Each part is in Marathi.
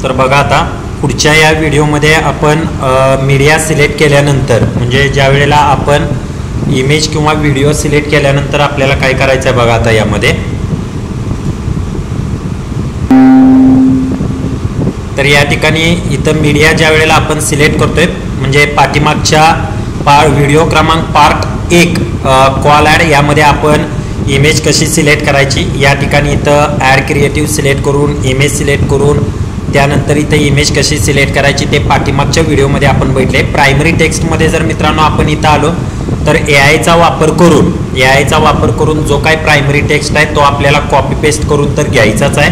तर बघा आता पुढच्या या व्हिडिओमध्ये आपण मीडिया सिलेक्ट केल्यानंतर म्हणजे ज्या वेळेला आपण इमेज किंवा व्हिडिओ सिलेक्ट केल्यानंतर आपल्याला काय करायचं आहे बघा आता यामध्ये. तर या ठिकाणी इथं मीडिया ज्या वेळेला आपण सिलेक्ट करतोय म्हणजे पाठीमागच्या व्हिडिओ क्रमांक पार्ट 1 कॉल ॲड यामध्ये आपण इमेज कशी सिलेक्ट करायची या ठिकाणी इथं ॲड क्रिएटिव्ह सिलेक्ट करून इमेज सिलेक्ट करून त्यानंतर इथं इमेज कशी सिलेक्ट करायची ते पाठीमागच्या व्हिडिओमध्ये आपण बघितले. प्रायमरी टेक्स्टमध्ये जर मित्रांनो आपण इथं आलो तर एआयचा वापर करून जो काही प्रायमरी टेक्स्ट आहे तो आपल्याला कॉपी पेस्ट करून तर घ्यायचाच आहे.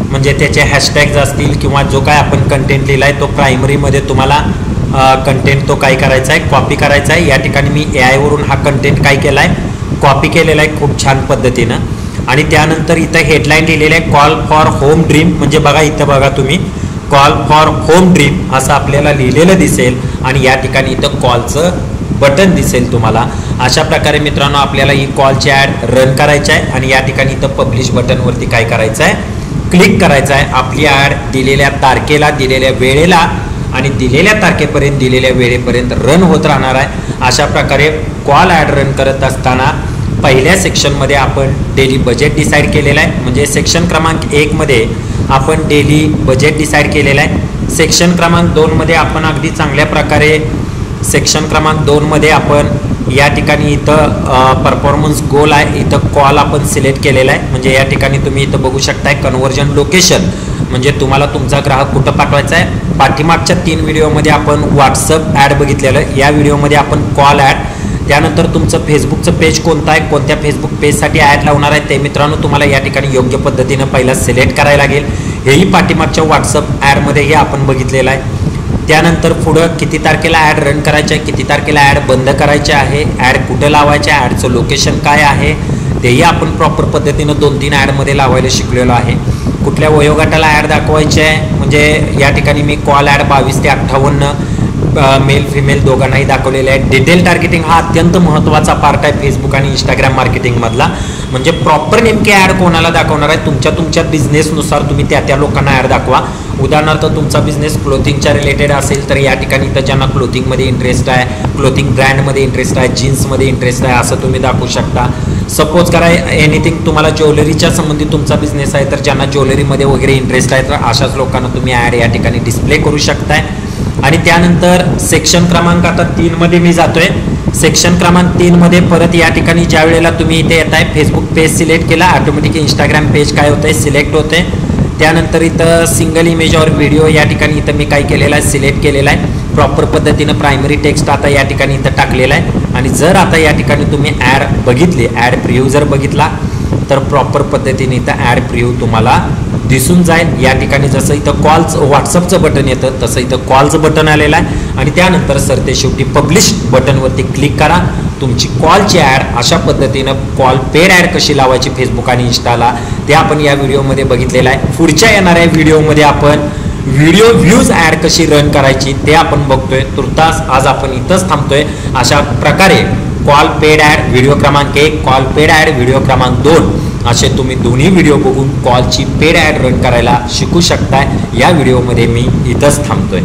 म्हणजे त्याचे हॅशटॅग्स असतील किंवा जो काय आपण कंटेंट लिहिला आहे तो प्रायमरीमध्ये तुम्हाला कंटेंट तो काय करायचा आहे कॉपी करायचा आहे. या ठिकाणी मी एआयवरून हा कंटेंट काय केला आहे कॉपी केलेला आहे खूप छान पद्धतीनं. आणि त्यानंतर इथं हेडलाईन लिहिलेलं आहे कॉल फॉर होम ड्रीम म्हणजे बघा इथं बघा तुम्ही कॉल फॉर होम ड्रीम असं आपल्याला लिहिलेलं दिसेल आणि या ठिकाणी इथं कॉलचं बटन दिसेल तुम्हाला. अशा प्रकारे मित्रांनो आपल्याला ही कॉलची ॲड रन करायची आहे आणि या ठिकाणी इथं पब्लिश बटनवरती काय करायचं आहे क्लिक करायचं आहे. आपली ॲड दिलेल्या तारखेला दिलेल्या वेळेला आणि दिलेल्या तारखेपर्यंत दिलेल्या वेळेपर्यंत रन होत राहणार आहे. अशा प्रकारे कॉल ॲड रन करत असताना पहिल्या सेक्शनमध्ये आपण डेली बजेट डिसाईड केलेलं आहे म्हणजे सेक्शन क्रमांक 1 मध्ये आपण डेली बजेट डिसाईड केलेलं आहे. सेक्शन क्रमांक 2 मध्ये आपण अगदी चांगल्या प्रकारे सेक्शन क्रमांक 2 मध्ये आपण या ठिकाणी इथं परफॉर्मन्स गोल आहे इथं कॉल आपण सिलेक्ट केलेला आहे. म्हणजे या ठिकाणी तुम्ही इथं बघू शकताय कन्व्हर्जन लोकेशन म्हणजे तुम्हाला तुमचा ग्राहक कुठं पाठवायचा आहे. पाठीमागच्या 3 व्हिडिओमध्ये आपण व्हॉट्सअप ॲड बघितलेलं या व्हिडिओमध्ये आपण कॉल ॲड. त्यानंतर तुमचं फेसबुकचं पेज कोणतं आहे कोणत्या फेसबुक पेजसाठी ॲड लावणार आहे ते मित्रांनो तुम्हाला या ठिकाणी योग्य पद्धतीनं पहिला सिलेक्ट करायला लागेल. हेही पाठीमागच्या व्हॉट्सअप ॲडमध्येही आपण बघितलेलं आहे. त्यानंतर पुढं किती तारखेला ॲड रन करायचं आहे किती तारखेला ॲड बंद करायचे आहे ॲड कुठं लावायचे आहे ॲडचं लोकेशन काय आहे तेही आपण प्रॉपर पद्धतीनं 2-3 ॲडमध्ये लावायला शिकलेलो आहे. कुठल्या वयोगटाला ॲड दाखवायचे आहे म्हणजे या ठिकाणी मी कॉल ॲड 22 ते 58 मेल फिमेल दोघांनाही दाखवलेलं आहे. डिटेल टार्गेटिंग हा अत्यंत महत्त्वाचा पार्ट आहे फेसबुक आणि इंस्टाग्राम मार्केटिंगमधला. म्हणजे प्रॉपर नेमके ॲड कोणाला दाखवणार आहे तुमच्या बिझनेसनुसार तुम्ही त्या लोकांना ॲड दाखवा. उदाहरणार्थ तुमचा बिझनेस क्लोथिंगच्या रिलेटेड असेल तर या ठिकाणी तर ज्यांना क्लोथिंगमध्ये इंटरेस्ट आहे क्लोथिंग ब्रँडमध्ये इंटरेस्ट आहे जीन्समध्ये इंटरेस्ट आहे असं तुम्ही दाखवू शकता. सपोज करा एनिथिंग तुम्हाला ज्वेलरीच्या संबंधित तुमचा बिझनेस आहे तर ज्यांना ज्वेलरीमध्ये वगैरे इंटरेस्ट आहे तर अशाच लोकांना तुम्ही ॲड या ठिकाणी डिस्प्ले करू शकताय. आणि त्यानंतर सेक्शन क्रमांक आता 3 मध्ये मी जातोय. सेक्शन क्रमांक 3 मध्ये परत या ठिकाणी ज्या वेळेला तुम्ही इथे येत आहे फेसबुक पेज सिलेक्ट केला ऑटोमॅटिक इंस्टाग्राम पेज काय होतंय सिलेक्ट होते. त्यानंतर इथं सिंगल इमेज और व्हिडिओ या ठिकाणी इथं मी काय केलेलं आहे सिलेक्ट केलेला आहे. प्रॉपर पद्धतीनं प्रायमरी टेक्स्ट आता या ठिकाणी इथं टाकलेला आहे. आणि जर आता या ठिकाणी तुम्ही ॲड बघितली ॲड प्रिव्ह्यू जर बघितला तर प्रॉपर पद्धतीने इथं ॲड प्रिव्ह्यू तुम्हाला दिसून जाईल. या ठिकाणी जसं इथं कॉलचं व्हॉट्सअपचं बटन येतं तसं इथं कॉलचं बटन आलेलं आहे. आणि त्यानंतर सर ते शेवटी पब्लिश बटनवरती क्लिक करा. तुमची कॉलची ॲड अशा पद्धतीनं कॉल पेड ॲड कशी लावायची फेसबुक आणि इंस्टाला ते आपण या व्हिडिओमध्ये बघितलेलं आहे. पुढच्या येणाऱ्या व्हिडिओमध्ये आपण व्हिडिओ व्ह्यूज ॲड कशी रन करायची ते आपण बघतोय. तुर्तास आज आपण इथंच थांबतोय. अशा प्रकारे कॉल पेड ॲड व्हिडिओ क्रमांक 1 कॉल पेड ॲड व्हिडिओ क्रमांक 2 असे तुम्ही दोन्ही व्हिडिओ बघून कॉलची पेड ॲड रन करायला शिकू शकताय. या व्हिडिओमध्ये मी इथंच थांबतोय.